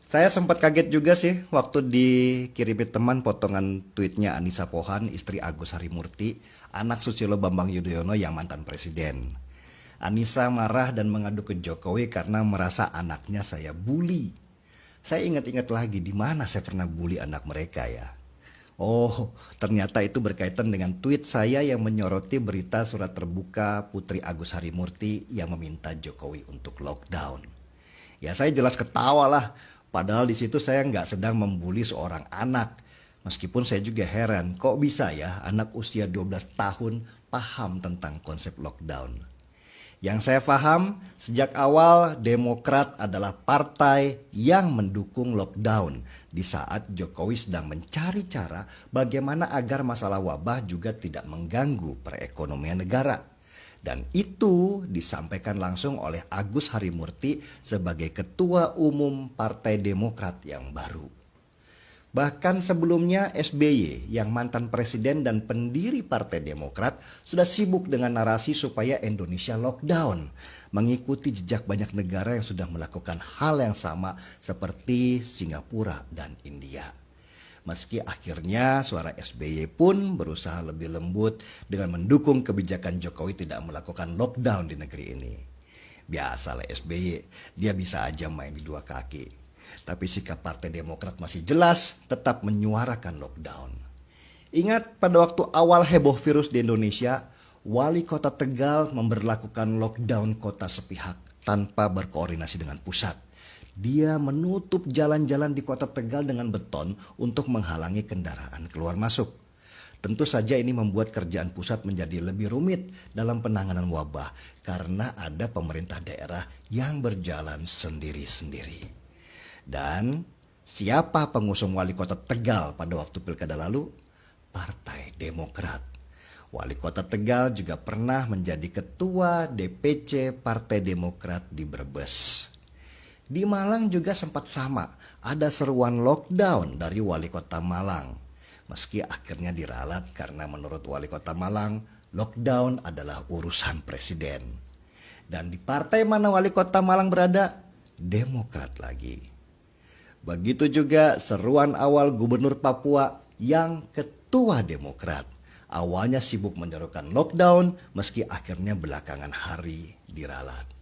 Saya sempat kaget juga sih waktu dikirimin teman potongan tweetnya Anissa Pohan, istri Agus Harimurti, anak Susilo Bambang Yudhoyono yang mantan presiden. Anissa marah dan mengadu ke Jokowi karena merasa anaknya saya bully. Saya ingat-ingat lagi di mana saya pernah bully anak mereka ya. Oh, ternyata itu berkaitan dengan tweet saya yang menyoroti berita surat terbuka Putri Agus Harimurti yang meminta Jokowi untuk lockdown. Ya saya jelas ketawa lah, padahal di situ saya nggak sedang membuli seorang anak. Meskipun saya juga heran, kok bisa ya anak usia 12 tahun paham tentang konsep lockdown. Yang saya paham, sejak awal Demokrat adalah partai yang mendukung lockdown di saat Jokowi sedang mencari cara bagaimana agar masalah wabah juga tidak mengganggu perekonomian negara. Dan itu disampaikan langsung oleh Agus Harimurti sebagai Ketua Umum Partai Demokrat yang baru. Bahkan sebelumnya SBY yang mantan presiden dan pendiri Partai Demokrat sudah sibuk dengan narasi supaya Indonesia lockdown, mengikuti jejak banyak negara yang sudah melakukan hal yang sama seperti Singapura dan India. Meski akhirnya suara SBY pun berusaha lebih lembut dengan mendukung kebijakan Jokowi tidak melakukan lockdown di negeri ini. Biasalah SBY, dia bisa aja main di dua kaki. Tapi sikap Partai Demokrat masih jelas tetap menyuarakan lockdown. Ingat pada waktu awal heboh virus di Indonesia, Wali Kota Tegal memberlakukan lockdown kota sepihak tanpa berkoordinasi dengan pusat. Dia menutup jalan-jalan di Kota Tegal dengan beton untuk menghalangi kendaraan keluar masuk. Tentu saja ini membuat kerjaan pusat menjadi lebih rumit dalam penanganan wabah karena ada pemerintah daerah yang berjalan sendiri-sendiri. Dan siapa pengusung wali kota Tegal pada waktu pilkada lalu? Partai Demokrat. Wali kota Tegal juga pernah menjadi ketua DPC Partai Demokrat di Brebes. Di Malang juga sempat sama, ada seruan lockdown dari wali kota Malang. Meski akhirnya diralat karena menurut wali kota Malang, lockdown adalah urusan presiden. Dan di partai mana wali kota Malang berada? Demokrat lagi. Begitu juga seruan awal Gubernur Papua yang ketua Demokrat. Awalnya sibuk menyerukan lockdown meski akhirnya belakangan hari diralat.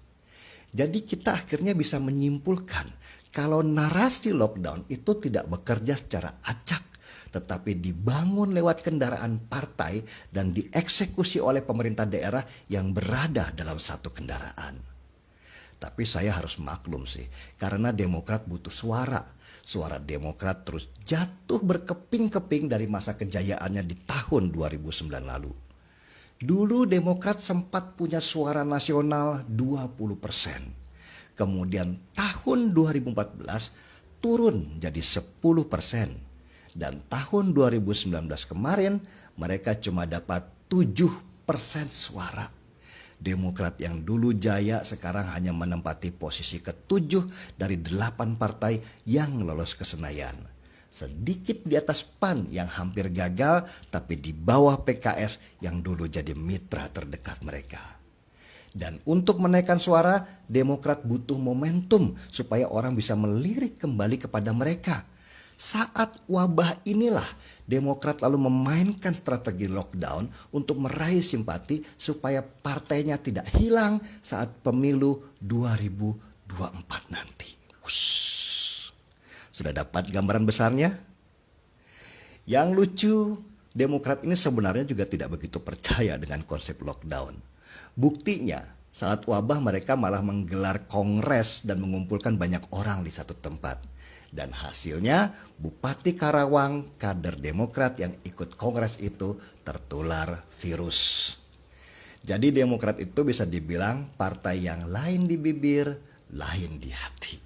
Jadi kita akhirnya bisa menyimpulkan kalau narasi lockdown itu tidak bekerja secara acak, tetapi dibangun lewat kendaraan partai dan dieksekusi oleh pemerintah daerah yang berada dalam satu kendaraan. Tapi saya harus maklum sih, karena Demokrat butuh suara. Suara Demokrat terus jatuh berkeping-keping dari masa kejayaannya di tahun 2009 lalu. Dulu Demokrat sempat punya suara nasional 20%. Kemudian tahun 2014 turun jadi 10%. Dan tahun 2019 kemarin mereka cuma dapat 7% suara. Demokrat yang dulu jaya sekarang hanya menempati posisi ke-7 dari 8 partai yang lolos ke Senayan. Sedikit di atas PAN yang hampir gagal, tapi di bawah PKS yang dulu jadi mitra terdekat mereka. Dan untuk menaikkan suara, Demokrat butuh momentum supaya orang bisa melirik kembali kepada mereka. Saat wabah inilah Demokrat lalu memainkan strategi lockdown untuk meraih simpati supaya partainya tidak hilang saat pemilu 2024 nanti. Wush. Sudah dapat gambaran besarnya? Yang lucu, Demokrat ini sebenarnya juga tidak begitu percaya dengan konsep lockdown. Buktinya, saat wabah mereka malah menggelar kongres dan mengumpulkan banyak orang di satu tempat. Dan hasilnya Bupati Karawang, kader Demokrat yang ikut kongres itu tertular virus. Jadi Demokrat itu bisa dibilang partai yang lain di bibir, lain di hati.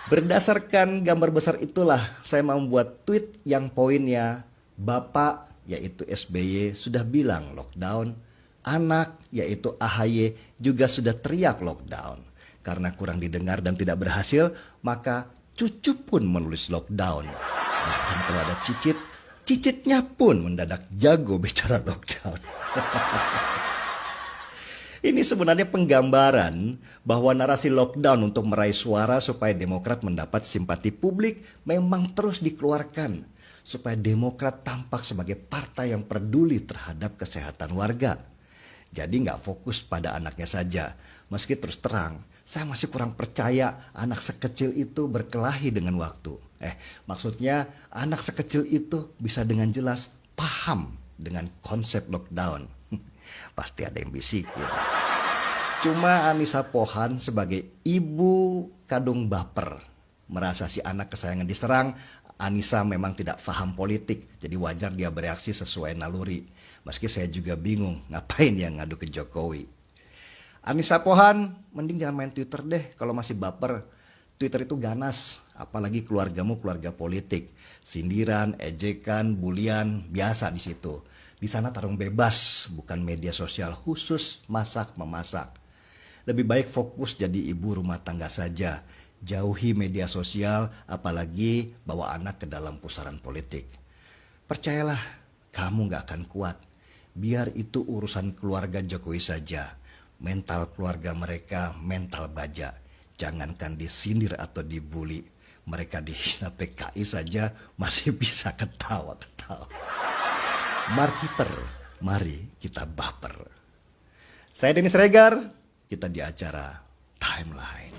Berdasarkan gambar besar itulah saya membuat tweet yang poinnya Bapak yaitu SBY sudah bilang lockdown, anak yaitu AHY juga sudah teriak lockdown. Karena kurang didengar dan tidak berhasil, maka cucu pun menulis lockdown. Bahkan kalau ada cicit, cicitnya pun mendadak jago bicara lockdown. Ini sebenarnya penggambaran bahwa narasi lockdown untuk meraih suara supaya Demokrat mendapat simpati publik memang terus dikeluarkan supaya Demokrat tampak sebagai partai yang peduli terhadap kesehatan warga. Jadi nggak fokus pada anaknya saja. Meski terus terang, saya masih kurang percaya anak sekecil itu berkelahi dengan waktu. Maksudnya anak sekecil itu bisa dengan jelas paham dengan konsep lockdown. Pasti ada yang bisikin. Cuma Anissa Pohan sebagai ibu kandung baper, merasa si anak kesayangan diserang. Anissa memang tidak paham politik, jadi wajar dia bereaksi sesuai naluri. Meski saya juga bingung ngapain dia ngadu ke Jokowi. Anissa Pohan, mending jangan main Twitter deh kalau masih baper. Twitter itu ganas, apalagi keluargamu keluarga politik. Sindiran, ejekan, bulian, biasa di situ. Di sana tarung bebas, bukan media sosial khusus masak-memasak. Lebih baik fokus jadi ibu rumah tangga saja. Jauhi media sosial, apalagi bawa anak ke dalam pusaran politik. Percayalah, kamu gak akan kuat. Biar itu urusan keluarga Jokowi saja. Mental keluarga mereka mental baja. Jangankan disindir atau dibully. Mereka dihina PKI saja masih bisa ketawa-ketawa. Mari kita baper. Saya Dennis Regar, kita di acara Timeline.